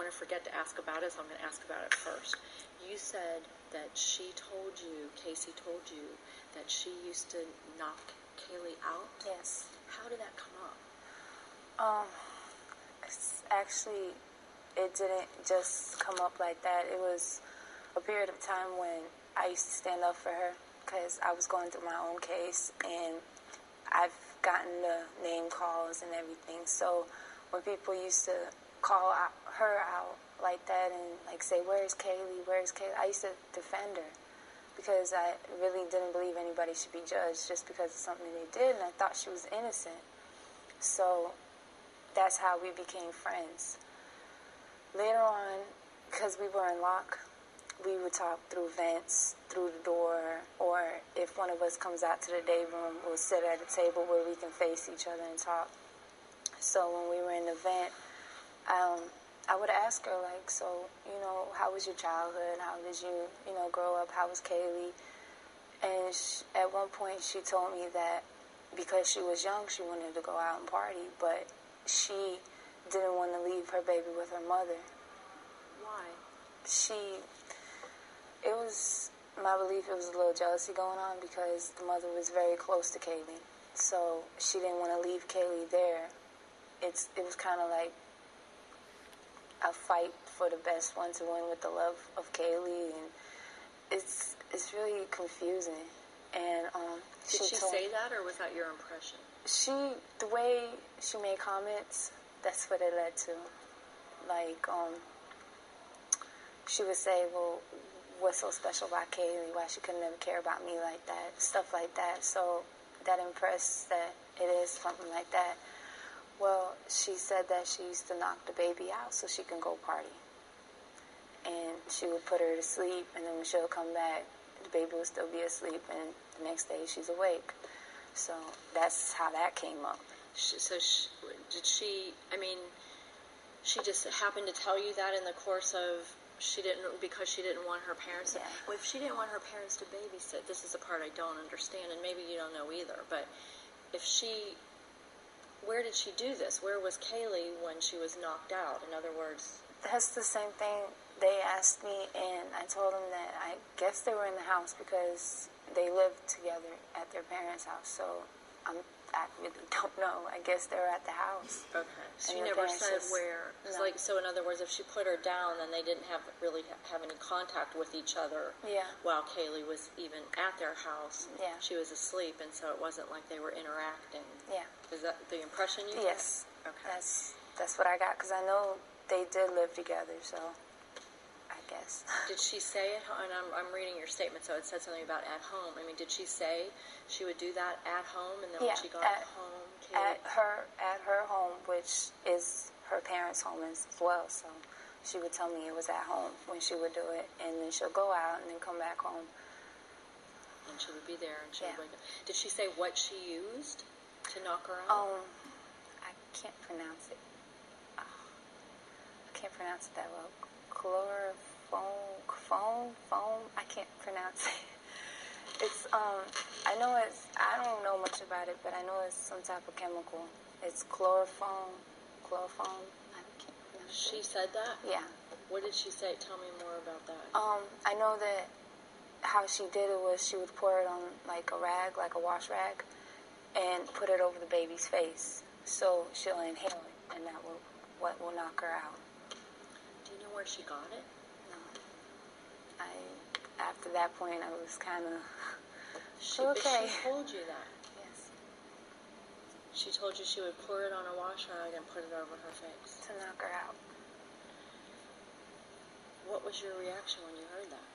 want to forget to ask about it, so I'm going to ask about it first. You said that Casey told you that she used to knock Kaylee out? Yes. How did that come up? Actually, it didn't just come up like that. It was a period of time when I used to stand up for her because I was going through my own case, and I've gotten the name calls and everything. So when people used to call her out like that and like say, "Where's Kaylee? Where's Kaylee?" I used to defend her because I really didn't believe anybody should be judged just because of something they did, and I thought she was innocent. So that's how we became friends. Later on, because we were in lock, we would talk through vents, through the door, or if one of us comes out to the day room, we'll sit at a table where we can face each other and talk. So when we were in the vent, I would ask her, like, so, how was your childhood? How did you, grow up? How was Kaylee? And at one point she told me that because she was young, she wanted to go out and party, but she didn't want to leave her baby with her mother. Why? It was my belief it was a little jealousy going on because the mother was very close to Kaylee. So she didn't want to leave Kaylee there. It was kind of like a fight for the best one to win with the love of Kaylee, and it's really confusing. And did she say that, or was that your impression? The way she made comments, that's what it led to. Like, she would say, "Well, what's so special about Kaylee? Why she could never care about me like that?" Stuff like that. So that impressed that it is something like that. Well, she said that she used to knock the baby out so she can go party. And she would put her to sleep, and then when she'll come back, the baby would still be asleep, and the next day she's awake. So that's how that came up. Did she, she just happened to tell you that in the course of, because she didn't want her parents to, well, if she didn't want her parents to babysit, this is the part I don't understand, and maybe you don't know either, but where did she do this? Where was Kaylee when she was knocked out? In other words, that's the same thing they asked me, and I told them that I guess they were in the house because they lived together at their parents' house. So I really don't know. I guess they were at the house. Okay. So you never said where. No. So in other words, if she put her down, then they didn't really have any contact with each other. Yeah. While Kaylee was even at their house. Yeah. She was asleep, and so it wasn't like they were interacting. Yeah. Is that the impression you got? Yes. Okay. That's what I got, because I know they did live together, so I guess. Did she say it? And I'm reading your statement, so it said something about at home. Did she say she would do that at home, and then when she got home, at her home, which is her parents' home as well. So she would tell me it was at home when she would do it, and then she'll go out and then come back home. And she would be there, and she would wake up. Did she say what she used to knock her out? I can't pronounce it. I can't pronounce it that well. Chloroform, foam. I can't pronounce it. It's I don't know much about it, but I know it's some type of chemical. It's chloroform. I can't pronounce it. She said that? Yeah. What did she say? Tell me more about that. I know that how she did it was she would pour it on like a rag, like a wash rag, and put it over the baby's face. So she'll inhale it, and that will knock her out. Do you know where she got it? No. After that point, I was kind of okay. But she told you that? Yes. She told you she would pour it on a wash rag and put it over her face? To knock her out. What was your reaction when you heard that?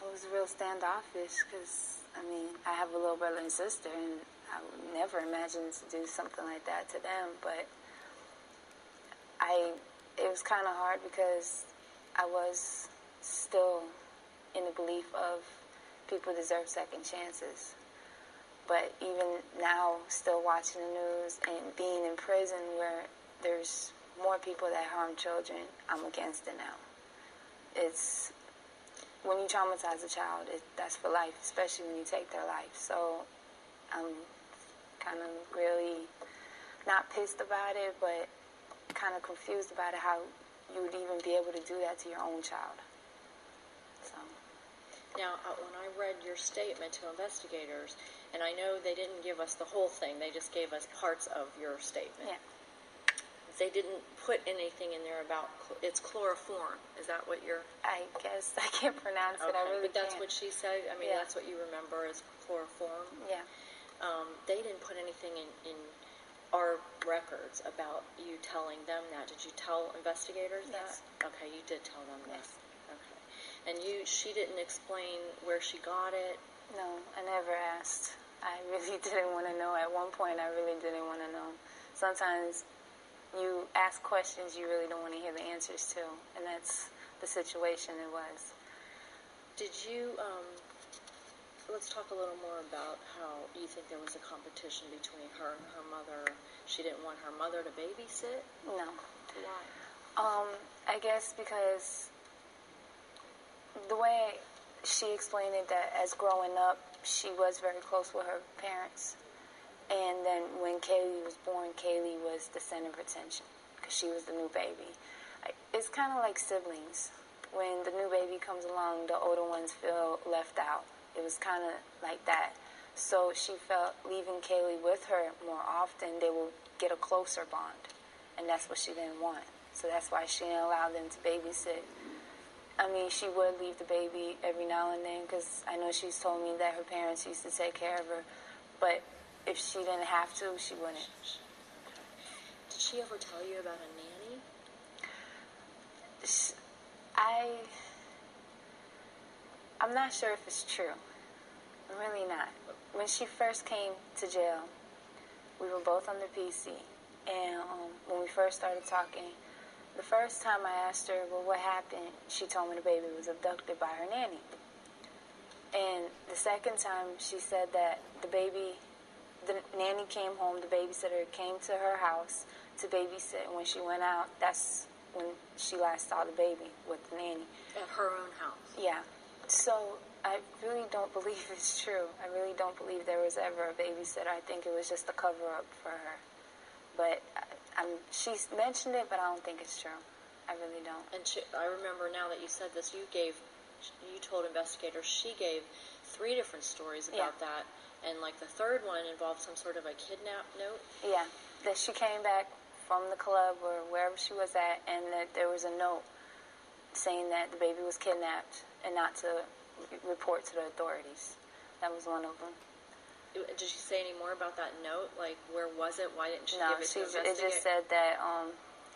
I was real standoffish because, I have a little brother and sister, and I would never imagine to do something like that to them, but it was kind of hard because I was still in the belief of people deserve second chances. But even now, still watching the news and being in prison where there's more people that harm children, I'm against it now. It's, when you traumatize a child, that's for life, especially when you take their life. So I'm kind of really not pissed about it, but kind of confused about it, how you would even be able to do that to your own child. So. Now, when I read your statement to investigators, and I know they didn't give us the whole thing, they just gave us parts of your statement. Yeah. They didn't put anything in there about it's chloroform. Is that what you're? I guess I can't pronounce it. I really but that's can't. what she said. I mean, Yeah. that's what you remember as chloroform. Yeah. They didn't put anything in our records about you telling them that. Did you tell investigators Yes. that? Okay, you did tell them Yes. that. Okay, and she didn't explain where she got it. No, I never asked. I really didn't want to know. At one point, I really didn't want to know. Sometimes you ask questions you really don't want to hear the answers to, and that's the situation it was. Did you, let's talk a little more about how you think there was a competition between her and her mother. She didn't want her mother to babysit? No. Why? I guess because the way she explained it, that as growing up, she was very close with her parents. And then when Kaylee was born, Kaylee was the center of attention because she was the new baby. It's kind of like siblings. When the new baby comes along, the older ones feel left out. It was kind of like that. So she felt leaving Kaylee with her more often, they will get a closer bond. And that's what she didn't want. So that's why she didn't allow them to babysit. I mean, she would leave the baby every now and then because I know she's told me that her parents used to take care of her. But if she didn't have to, she wouldn't. Okay. Did she ever tell you about a nanny? I'm not sure if it's true. I'm really not. When she first came to jail, we were both under PC. And when we first started talking, the first time I asked her, well, what happened? She told me the baby was abducted by her nanny. And the second time, she said that the nanny came home, the babysitter came to her house to babysit. And when she went out, that's when she last saw the baby with the nanny. At her own house? Yeah. So I really don't believe it's true. I really don't believe there was ever a babysitter. I think it was just a cover-up for her. But she's mentioned it, but I don't think it's true. I really don't. And I remember now that you said this, you told investigators she gave 3 different stories about that. And like the third one involved some sort of a kidnap note? Yeah, that she came back from the club or wherever she was at, and that there was a note saying that the baby was kidnapped and not to report to the authorities. That was one of them. Did she say any more about that note? Like, where was it? Why didn't she give it to investigators? It just said that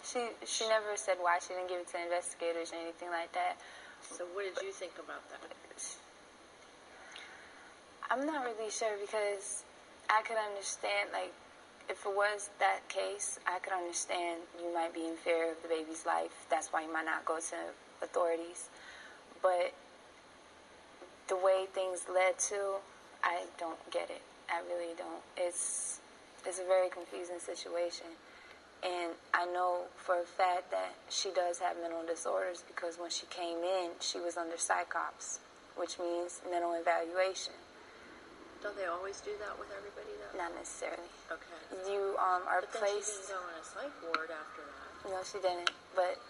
she never said why she didn't give it to investigators or anything like that. So what did you think about that? I'm not really sure because I could understand, like, if it was that case, I could understand you might be in fear of the baby's life. That's why you might not go to authorities. But the way things led to, I don't get it. I really don't. It's a very confusing situation. And I know for a fact that she does have mental disorders because when she came in, she was under psychops, which means mental evaluation. Don't they always do that with everybody, though? Not necessarily. Okay. You are but then placed... she didn't go in a psych ward after that. No, she didn't. But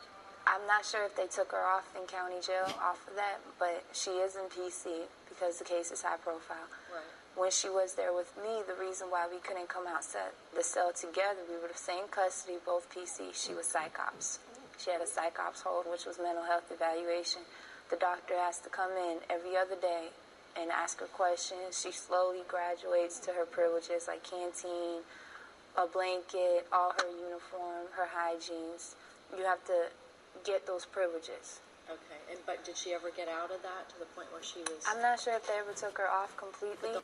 I'm not sure if they took her off in county jail off of that, but she is in PC because the case is high profile. Right. When she was there with me, the reason why we couldn't come out the cell together, we were the same custody, both PC. She was psychops. She had a psychops hold, which was mental health evaluation. The doctor has to come in every other day and ask her questions. She slowly graduates to her privileges like canteen, a blanket, all her uniform, her hygienes. You have to get those privileges. Okay, but did she ever get out of that to the point where she was... I'm not sure if they ever took her off completely.